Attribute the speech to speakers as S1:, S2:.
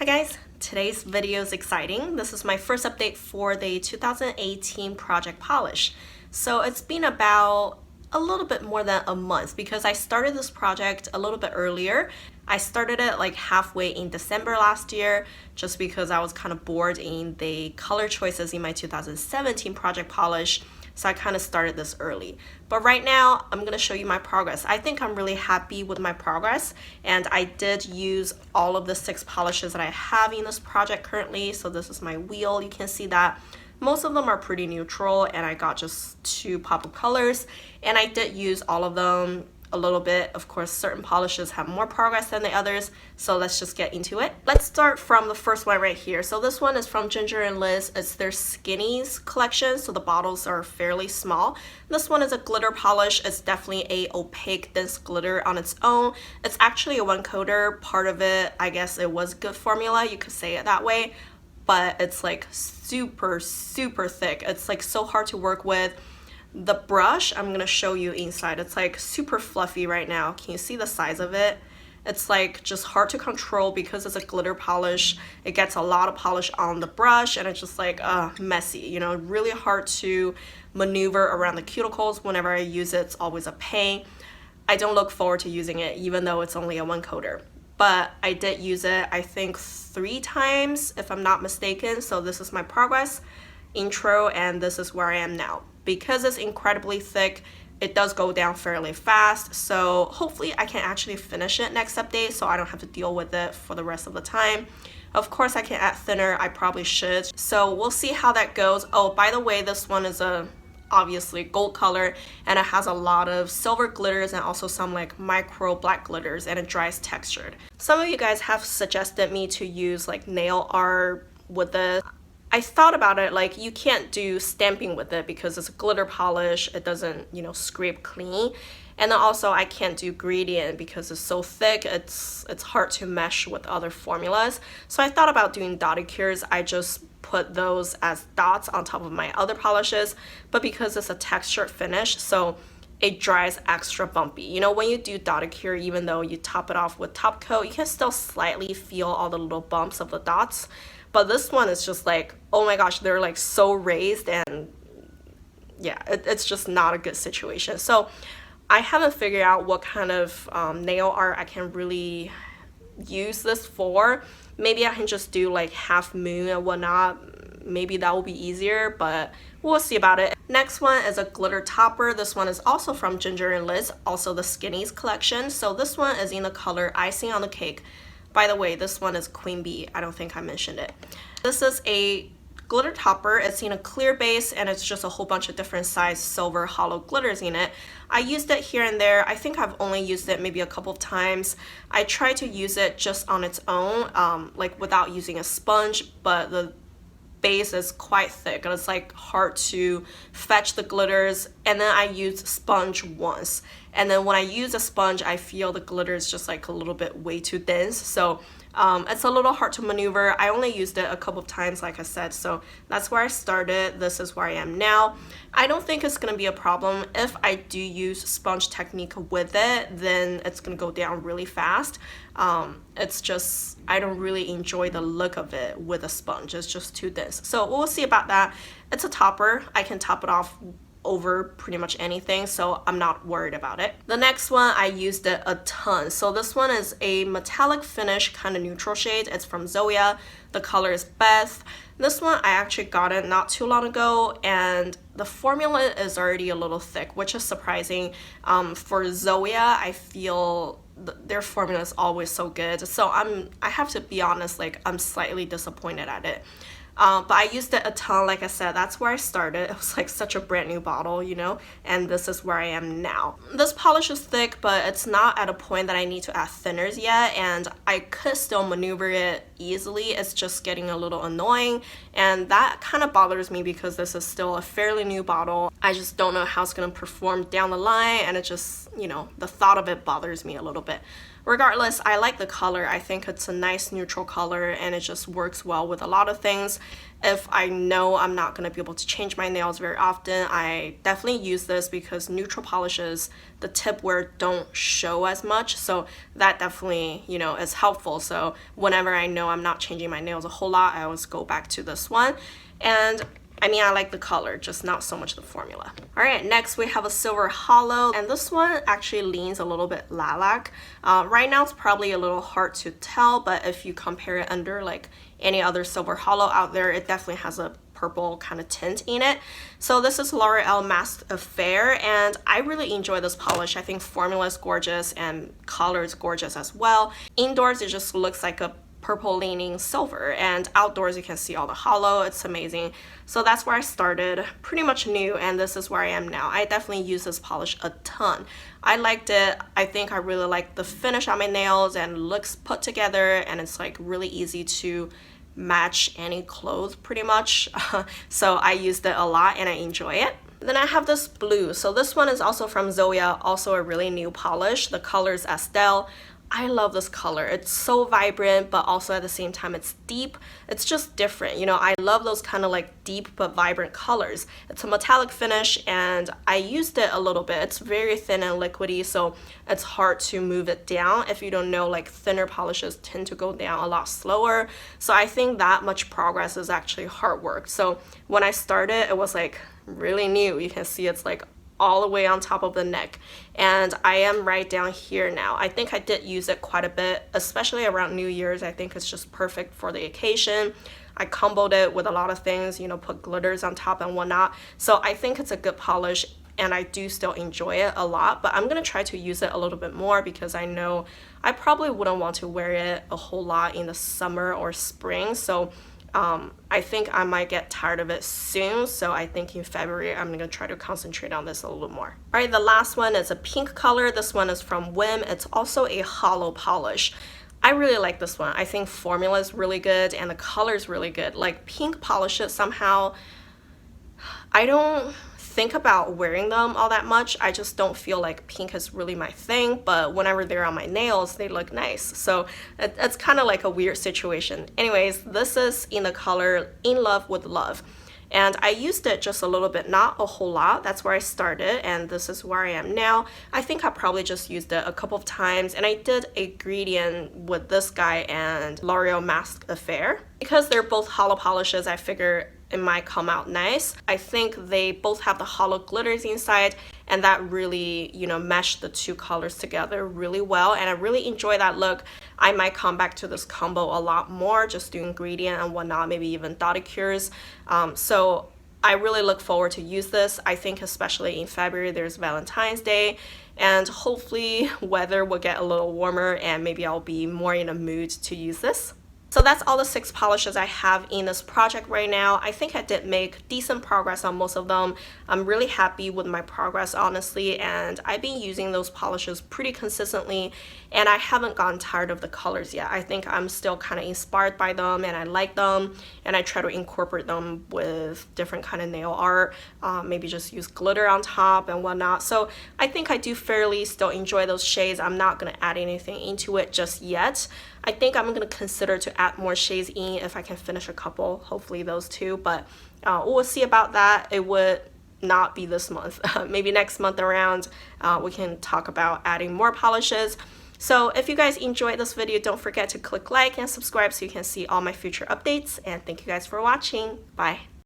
S1: Hi guys, today's video is exciting. This is my first update for the 2018 project polish. So it's been about a little bit more than a month because I started this project a little bit earlier. I started it like halfway in December last year just because I was kind of bored in the color choices in my 2017 project polish. So I kind of started this early. But right now, I'm going to show you my progress. I think I'm really happy with my progress. And I did use all of the 6 polishes that I have in this project currently. So this is my wheel. You can see that most of them are pretty neutral. And I got just 2 pop of colors. And I did use all of them a little bit. Of course, certain polishes have more progress than the others, so let's just get into it. Let's start from the first one right here. So this one is from Ginger and Liz. It's their Skinnies collection, so the bottles are fairly small. This one is a glitter polish. It's definitely a opaque dense glitter on its own. It's actually a 1-coater. Part of it, I guess it was good formula, you could say it that way, but it's like super thick. It's like so hard to work with. The brush, I'm gonna show you inside. It's like super fluffy right now. Can you see the size of it? It's like just hard to control because it's a glitter polish. It gets a lot of polish on the brush and it's just like messy, you know, really hard to maneuver around the cuticles. Whenever I use it, it's always a pain. I don't look forward to using it even though it's only a 1-coater. But I did use it, I think 3 times if I'm not mistaken. So this is my progress, intro, and this is where I am now. Because it's incredibly thick, it does go down fairly fast, so hopefully I can actually finish it next update so I don't have to deal with it for the rest of the time. Of course I can add thinner, I probably should, so we'll see how that goes. Oh, by the way, this one is a obviously gold color and it has a lot of silver glitters and also some like micro black glitters, and it dries textured. Some of you guys have suggested me to use like nail art with this. I thought about it, like you can't do stamping with it because it's a glitter polish. It doesn't, you know, scrape clean. And then also I can't do gradient because it's so thick. It's hard to mesh with other formulas. So I thought about doing dotted cures. I just put those as dots on top of my other polishes. But because it's a textured finish, so it dries extra bumpy. You know, when you do dotted cure, even though you top it off with top coat, you can still slightly feel all the little bumps of the dots. But this one is just like, oh my gosh, they're like so raised, and yeah, it's just not a good situation. So I haven't figured out what kind of nail art I can really use this for. Maybe I can just do like half moon and whatnot. Maybe that will be easier, but we'll see about it. Next one is a glitter topper. This one is also from Ginger and Liz, also the Skinnies collection. So this one is in the color Icing on the Cake. By the way, this one is Queen Bee. I don't think I mentioned it. This is a glitter topper. It's in a clear base and it's just a whole bunch of different size silver hollow glitters in it. I used it here and there. I think I've only used it maybe a couple of times. I tried to use it just on its own, like without using a sponge, but the base is quite thick and it's like hard to fetch the glitters. And then I used sponge once, and then when I use a sponge I feel the glitter is just like a little bit way too dense, so it's a little hard to maneuver. I only used it a couple of times, like I said, so that's where I started. This is where I am now. I don't think it's gonna be a problem. If I do use sponge technique with it, then it's gonna go down really fast. It's just, I don't really enjoy the look of it with a sponge. It's just too dense. So we'll see about that. It's a topper. I can top it off over pretty much anything, so I'm not worried about it. The next one, I used it a ton. So this one is a metallic finish kind of neutral shade. It's from Zoya. The color is Beth. This one I actually got it not too long ago, and the formula is already a little thick, which is surprising. For Zoya, I feel their formula is always so good, so I have to be honest, like I'm slightly disappointed at it. But I used it a ton, like I said, that's where I started. It was like such a brand new bottle, you know, and this is where I am now. This polish is thick, but it's not at a point that I need to add thinners yet, and I could still maneuver it easily. It's just getting a little annoying, and that kind of bothers me because this is still a fairly new bottle. I just don't know how it's going to perform down the line, and it just, you know, the thought of it bothers me a little bit. regardless, I like the color. I think it's a nice neutral color and it just works well with a lot of things. If I know I'm not going to be able to change my nails very often, I definitely use this because neutral polishes, the tip wear don't show as much, so that definitely, you know, is helpful. So whenever I know I'm not changing my nails a whole lot, I always go back to this one. And I mean, I like the color, just not so much the formula. All right, next we have a silver hollow, and this one actually leans a little bit lilac. Right now it's probably a little hard to tell, but if you compare it under like any other silver hollow out there, it definitely has a purple kind of tint in it. So this is L'Oreal Masked Affair, and I really enjoy this polish. I think formula is gorgeous and color is gorgeous as well. Indoors, it just looks like a purple leaning silver, and outdoors you can see all the hollow. It's amazing. So that's where I started, pretty much new, and this is where I am now. I definitely use this polish a ton. I liked it. I think I really like the finish on my nails and looks put together, and it's like really easy to match any clothes pretty much. So I used it a lot and I enjoy it. Then I have this blue. So this one is also from Zoya, also a really new polish. The color is Estelle. I love this color. It's so vibrant, but also at the same time it's deep. It's just different. You know, I love those kind of like deep but vibrant colors. It's a metallic finish and I used it a little bit. It's very thin and liquidy, so it's hard to move it down. If you don't know, like thinner polishes tend to go down a lot slower. So I think that much progress is actually hard work. So when I started, it was like really new. You can see it's like all the way on top of the neck, and I am right down here now. I think I did use it quite a bit, especially around New Year's. I think it's just perfect for the occasion. I comboed it with a lot of things, you know, put glitters on top and whatnot. So I think it's a good polish and I do still enjoy it a lot, but I'm gonna try to use it a little bit more because I know I probably wouldn't want to wear it a whole lot in the summer or spring. So I think I might get tired of it soon, so I think in February I'm gonna try to concentrate on this a little more. All right, the last one is a pink color. This one is from Whim. It's also a hollow polish. I really like this one. I think formula is really good and the color is really good. Like pink polishes somehow, I don't think about wearing them all that much. I just don't feel like pink is really my thing, but whenever they're on my nails, they look nice. So it's kind of like a weird situation. Anyways, this is in the color In Love with Love. And I used it just a little bit, not a whole lot. That's where I started, and this is where I am now. I think I probably just used it a couple of times, and I did a gradient with this guy and L'Oreal Masked Affair. Because they're both hollow polishes, I figure it might come out nice. I think they both have the hollow glitters inside, and that really, you know, meshed the two colors together really well, and I really enjoy that look. I might come back to this combo a lot more, just doing gradient and whatnot, maybe even dotted cures. So I really look forward to use this. I think especially in February there's Valentine's Day, and hopefully weather will get a little warmer and maybe I'll be more in a mood to use this. So that's all the 6 polishes I have in this project right now. I think I did make decent progress on most of them. I'm really happy with my progress, honestly, and I've been using those polishes pretty consistently, and I haven't gotten tired of the colors yet. I think I'm still kind of inspired by them and I like them, and I try to incorporate them with different kind of nail art, maybe just use glitter on top and whatnot. So I think I do fairly still enjoy those shades. I'm not going to add anything into it just yet. I think I'm going to consider to add more shades in if I can finish a couple, hopefully those 2, but we'll see about that. It would not be this month. Maybe next month around we can talk about adding more polishes. So if you guys enjoyed this video, don't forget to click like and subscribe so you can see all my future updates, and thank you guys for watching. Bye.